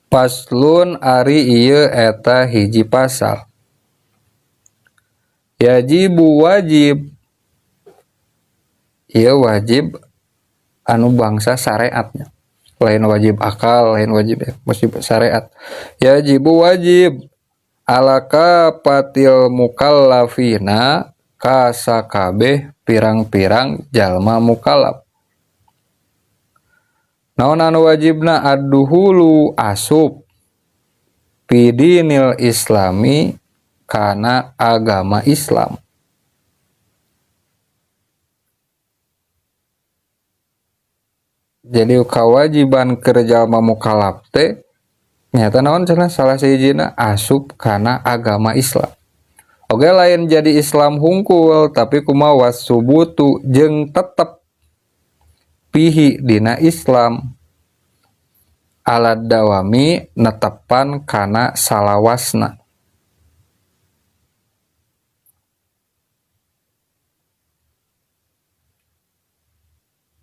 Paslun ari ieu eta hiji pasal. Yajibu wajib, ieu wajib anu bangsa syariatnya. Lain wajib akal, lain wajib syariat. Yajibu wajib ala kafatil mukallafina ka sakabeh pirang-pirang jalma mukallaf. Naon anu wajibna ad-duhulu asup pidinil islami kana agama Islam. Jadi kewajiban keur jalma mukallaf teh nyata naon cenah salah sahijina asup kana agama Islam. Oge lain jadi Islam hungkul tapi kumaha wasubutu jeung tetep pihi dina Islam alad dawami netepan kana salawasna.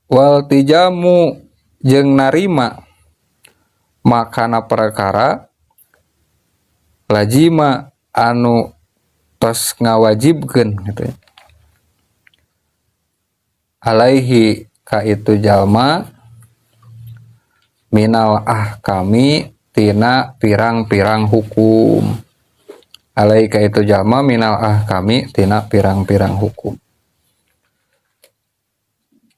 Wal tijamu jeung narima makana perkara lajima anu tos ngawajibkeun gitu. Alaihi ka itu jalma minal ahkami tina pirang-pirang hukum. Alaihi ka itu jalma minal ahkami tina pirang-pirang hukum.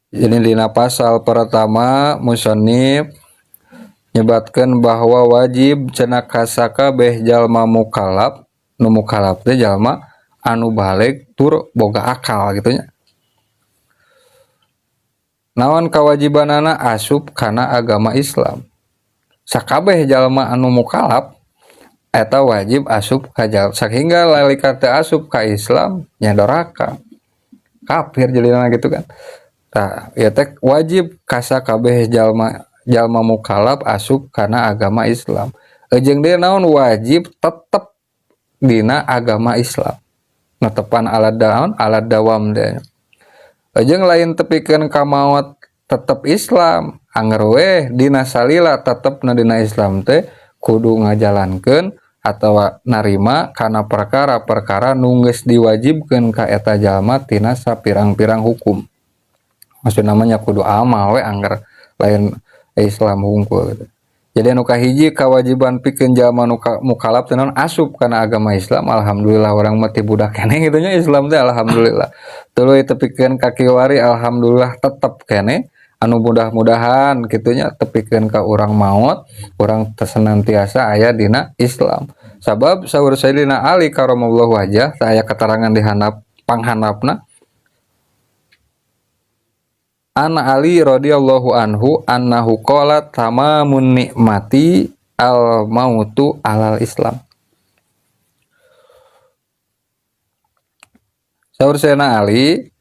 Jadi dina pasal pertama musannif nyebatkeun bahwa wajib cenah kasakabeh jalma mukallaf, nu mukallaf teh jalma anu balig tur boga akal gitu nya. Naon kawajibanana asup kana agama Islam. Sakabeh jalma anu mukallaf eta wajib asup ka jalma saking lalika teu asup ka Islam nya doraka. Kafir jelina gitu kan. Tah ieu teh wajib kasakabeh jalma mukallaf asup kana agama Islam. Jeung deui naon wajib tetep dina agama Islam. Netepan alad dawam deui. Jeung lain tepikeun ka maot tetep Islam, anger weh dina salila tetepna dina Islam teh kudu ngajalankeun atawa narima kana perkara-perkara nu geus diwajibkeun ka eta jalma tina sapirang-pirang hukum. Maksud namanya kudu amal we anggar lain Islam hungkul gitu. Jadi anu kahiji kewajiban pikeun jalma nu mukallaf teh naon asup kana agama Islam. Alhamdulillah urang mah ti budak keneh kitu nya Islam teh alhamdulillah. Tuluy tepikeun ka kiwari alhamdulillah tetep keneh anu mudah-mudahan kitu nya tepikeun ka urang maot urang senantiasa aya dina Islam. Sabab saur Sayyidina Ali karamallahu wajah tah aya keterangan di handap panghandapna Ana Ali radhiyallahu anhu annahu qala tamamun nikmati al mautu alal Islam. Saur Sayyidina Ali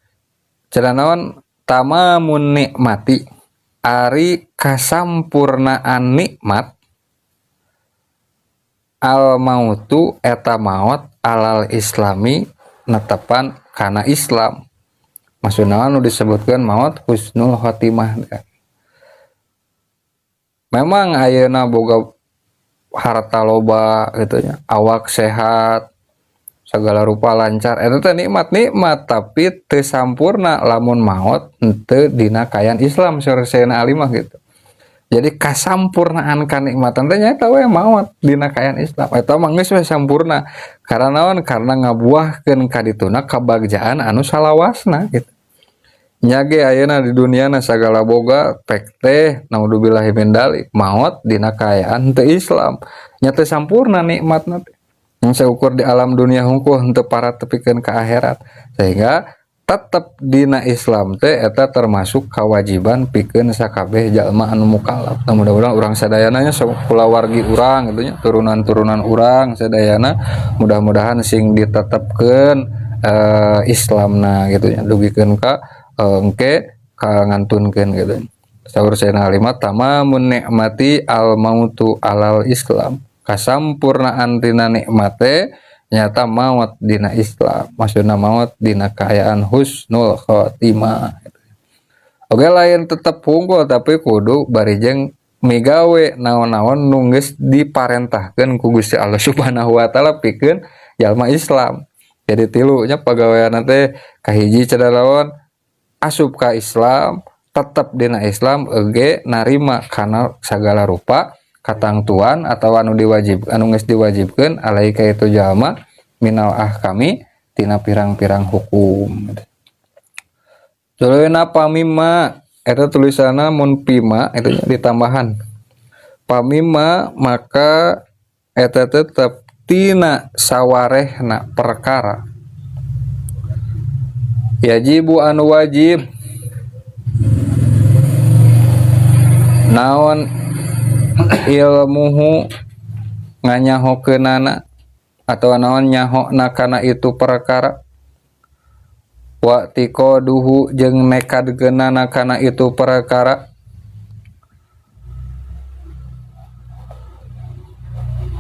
cenah naon tamamun nikmati ari kasampurnaan nikmat al mautu eta maut alal islami netepan kana Islam. Maksudna anu disebutkeun maut husnul khotimah. Memang ayeuna boga harta loba gitu nya, awak sehat, segala rupa lancar. Eta teh nikmat tapi teu sampurna lamun maut henteu dina kayan Islam saur Sayyidina Ali mah gitu. Jadi kasampurnaan kanikmatan teh nyaeta we maot dina kayan Islam. Eta mah geus we sampurna. Karena naon? Karena ngabuahkeun ka dituna kabagjaan anu salawasna gitu. Nya ge ayeuna di duniana sagala boga pek teh naudzubillahi min dzalik maot dina kaayaan teu Islam. Nya teu sampurna nikmatna teh. Yang seukur di alam dunia hungkul henteu parat tepikeun ka akhirat. Sehingga tetep dina Islam teh eta termasuk kewajiban pikeun sakabeh jalma anu mukallaf. Nah, mudah-mudahan urang sadayana nya kulawargi urang gitu nya, turunan-turunan urang sadayana mudah-mudahan sing ditetepkeun Islamna gitu nya, dugikeun ka engke ka ngantunkeun gitu. Saur Sayyidina Ali tamamun nikmati al mautu alal Islam. Kasampurnaan dina nikmat teh nyata maut dina Islam, maksudna maut dina kaayaan husnul khotimah. Oke lain tetep hungkul tapi kudu barijeng migawe naon-naon nu geus diparentahkeun ku Gusti Allah Subhanahu wa taala pikeun jalma Islam. Jadi tilunya pagawean teh kahiji cenah asup ka Islam, tetep dina Islam euge narima kana sagala rupa katangtuan atau anu geus diwajibkeun alaika itu jalma minal ahkami tina pirang-pirang hukum. Tuluyna pamima eta tulisanna mun pima eta ditambahan. Pamima maka eta tetep tina sawarehna perkara. Yajibu anu wajib naon ilmuhu nganyahokeunana atau naon nyahona kana itu perkara wa tiqaduhu jeung nekadkeunana kana itu perkara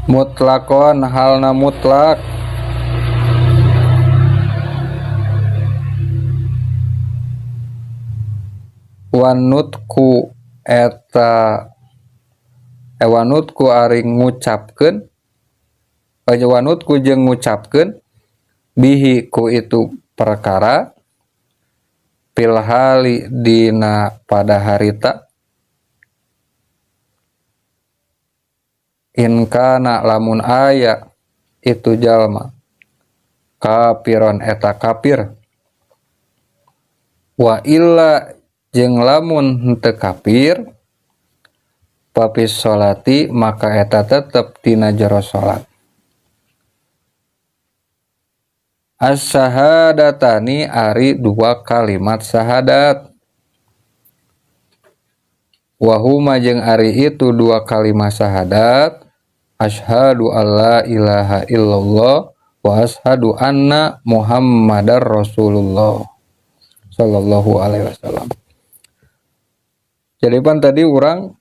mutlaqon halna mutlak wanutku eta wanutku ari ngucapkeun wanutku jeung ngucapkeun bihi ku itu perkara pilhali dina pada harita in kana lamun aya itu jalma kafiron eta kafir wa illa jeung lamun henteu kafir papis sholati maka eta tetep dina jero salat. As-syahadatani ari dua kalimat syahadat. Wahuma jeung ari itu dua kalimat syahadat asyhadu alla ilaha illallah wa asyhadu anna muhammadar rasulullah sallallahu alaihi wasallam. Jadi pan tadi orang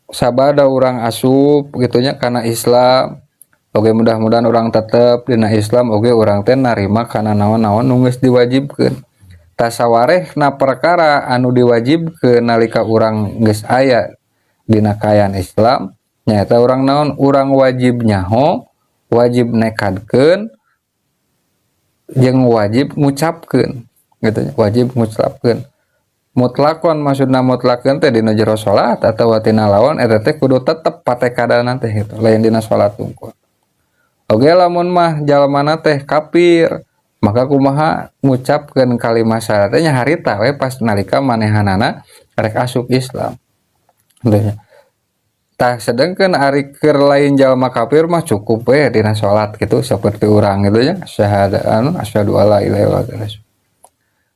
sabada orang asup gitunya karena Islam. Oke mudah-mudahan orang tetap dina Islam oke orang teh narima kana naon-naon nu geus diwajibkeun. Tasawarehna perkara anu diwajibkeun nalika urang geus aya dina kaayaan Islam nyaeta urang naon urang wajib nyaho, wajib nekadkeun jeung wajib ngucapkeun gitu wajib ngucapkeun. Mutlakon maksudna mutlakkeun teh dina jero salat atawa tina lawan eta teh kudu tetep patekadana teh gitu lain dina salat tungkul. Oke lamun mah jalmana teh kafir maka kumaha ngucapkeun kalimat syahadat nya harita we pas nalika manehanana rek asup Islam. Tah sedengkeun ari keur lain jalma kafir mah cukup we dina salat gitu seperti urang gitu nya syahadat anu asyhadu alla ilaha illallah.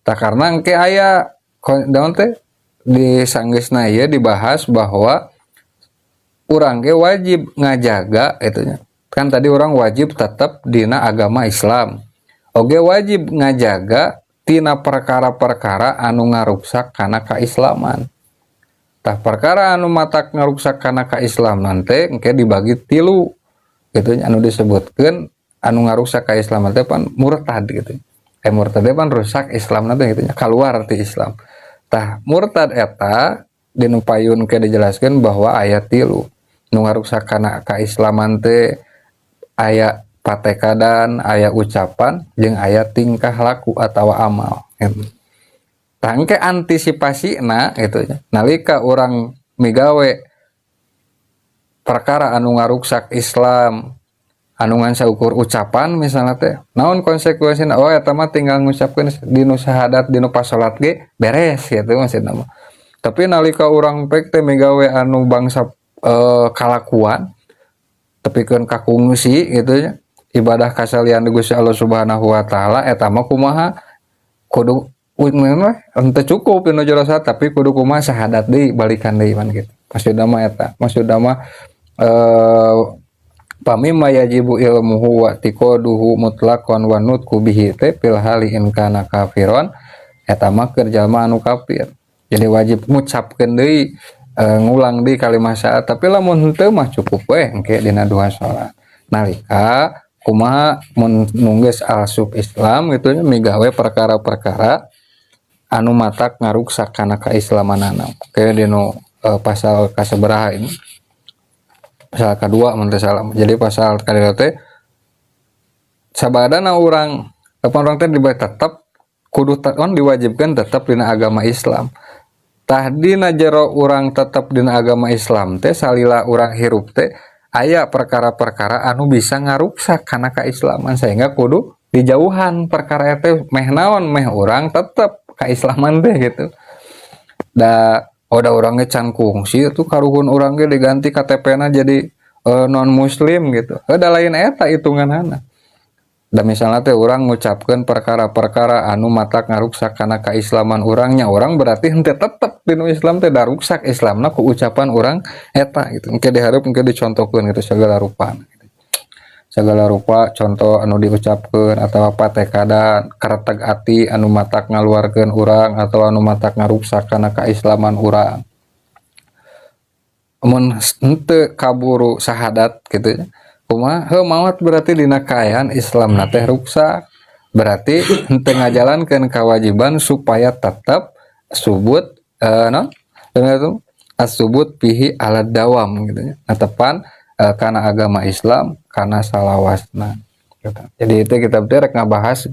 Tah karena engke aya daun teh di sanggeusna ieu dibahas bahwa urang ge wajib ngajaga itunya. Kan tadi orang wajib tetap dina agama Islam. Oge wajib ngajaga tina perkara-perkara anu ngaruksak kana kaislaman. Tah perkara anu matak ngaruksak kana kaislam nanti engke dibagi tilu. Gitu anu disebutkeun anu ngaruksak kaislaman teh pan murtad gitu. Murtad pan rusak Islam nanti gitu nya keluar ti Islam. Tah murtad eta dinu payun ke dijelaskeun bahwa aya tilu. Nu ngaruksak kana kaislaman teh aya patekadan, aya ucapan, jeung aya tingkah laku atau amal. Tangke antisipasina gitu nya. Nalika orang migawe perkara anu ngaruksak Islam, anu ngan saukur ucapan misalnya teh, naon konsekuensina? Oh eta mah tinggal ngucapkeun dinu syahadat dinu pas salat ge beres gitu maksudna mah. Tapi nalika urang pek teh migawe anu bangsa kalakuan tepikeun kakungsi gitu nya ibadah kasalian Gusti Allah Subhanahu wa taala eta mah kumaha kudu henteu cukup dina jero salat tapi kudu kumaha syahadat deui balikan deui man gitu. Maksudna mah pamimma yajibu ilmuhu wa tiqaduhu mutlaqan wa nutqu bihi fil hali in kana kafiron eta mah keur jalma anu kafir. Jadi wajib ngucapkeun deui ngulang di kalimat syahadat tapi lamun henteu mah cukup we engke dina dua salat. Nalika kumaha mun nunggeus asup Islam gitu nya migawe perkara-perkara anu matak ngaruksak kana kaislamanana. Kayak dinu pasal kasabaraha ini, pasal kedua mun teu salah. Jadi pasal kadua teh sabadana orang teh tetap kudu diwajibkan tetap dina agama Islam. Tah dina jero urang tetap dina agama Islam teh salila urang hirup teh aya perkara-perkara anu bisa ngaruksak kana kaislaman, sehingga kudu dijauhan perkara teh meh naon meh urang tetap kaislaman teh gitu. Da oda urangnya can kungsi itu karuhun urang ge diganti KTP-na jadi non muslim gitu. Da lain eta hitunganana. Dan misalnya teh orang ngucapkan perkara-perkara anu matak ngaruksak kana kaislaman orangnya, orang berarti henteu tetep dinu Islam teh da ruksak Islamna ku ucapan orang eta gitu. Engke dihareup engke dicontohkeun gitu segala rupa. Segala rupa contoh anu diucapkeun atawa patekadan kareteg ati anu matak ngaluarkeun urang atau anu matak ngaruksak kana kaislaman urang. Mun henteu kaburu syahadat gitu ya. Kumaha maot berarti dina kaayaan Islam na teh ruksak, berarti henteu ngajalankeun kewajiban supaya tetap subut non itu asubut pihi alat dawam gitu nya netepan kana agama Islam kana salawasna gitu. Jadi itu kita rek ngabahas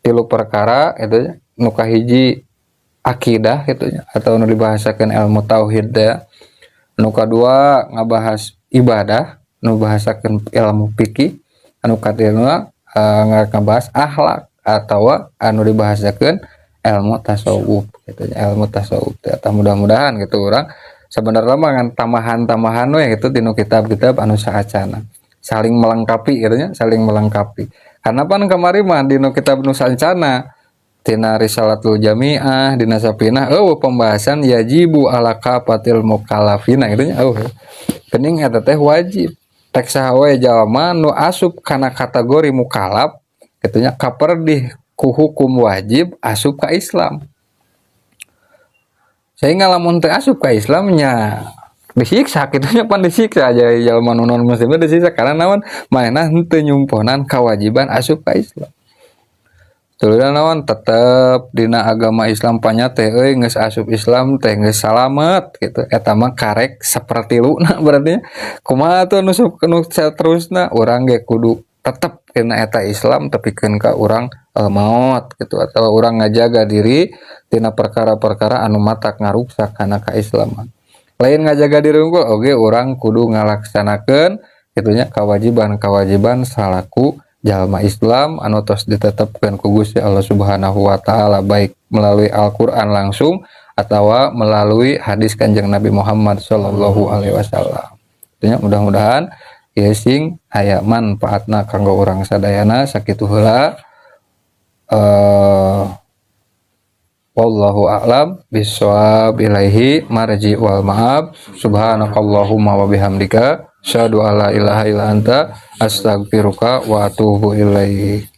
tilu perkara itu nya nu kahiji akidah gitu nya atau nu dibahasakeun ilmu tauhid ya. Nu kadua ngabahas ibadah, nu bahasakeun ilmu fikih, anu katiluna ngabahas akhlak atawa anu dibahasakeun ilmu tasawuf gitu. Ilmu tasawuf eta mudah-mudahan gitu urang sebenarnya mah ngan tambahan-tambahan we gitu dinu kitab-kitab anu saacana. Saling melengkapi gitu nya, saling melengkapi. Karena pan kamari mah dinu kitab nu saacana tina Risalatul Jami'ah dina sapina pembahasan yajibu ala kafatil mukallafina gitu nya geuning eta teh wajib tek saha wae jalma nu asup kana kategori mukallaf kitu nya kaperdih ku hukum wajib asup ka Islam. Sehingga lamun teu asup ka Islamnya disiksa kitu nya pan disiksa aja jalma nu non muslim disiksa karena naon manehna henteu nyumponan kewajiban asup ka Islam. Tuluna naon tetep dina agama Islam panya teh geus asup Islam teh geus salamet gitu. Eta mah karek sapertiluna berarti kumaha atuh nu saterusna urang ge kudu tetep dina eta Islam tepikeun ka urang maot gitu atau urang ngajaga diri dina perkara-perkara anu matak ngaruksak kana kaislaman. Lain ngajaga diri unggul oge urang kudu ngalaksanakeun kitu nya kewajiban-kewajiban salaku jalma Islam anu tos ditetepkeun ku Gusti Allah Subhanahu wa taala baik melalui Al-Qur'an langsung atawa melalui hadis Kanjeng Nabi Muhammad sallallahu alaihi wasallam. Nya mudah-mudahan ieu sing aya manfaatna kanggo urang sadayana sakitu heula. Wallahu a'lam bishawab ilaihi marji wal ma'ab subhanakallahumma wa bihamdika asyhadu alla ilaha illa anta astaghfiruka wa atubu ilaik.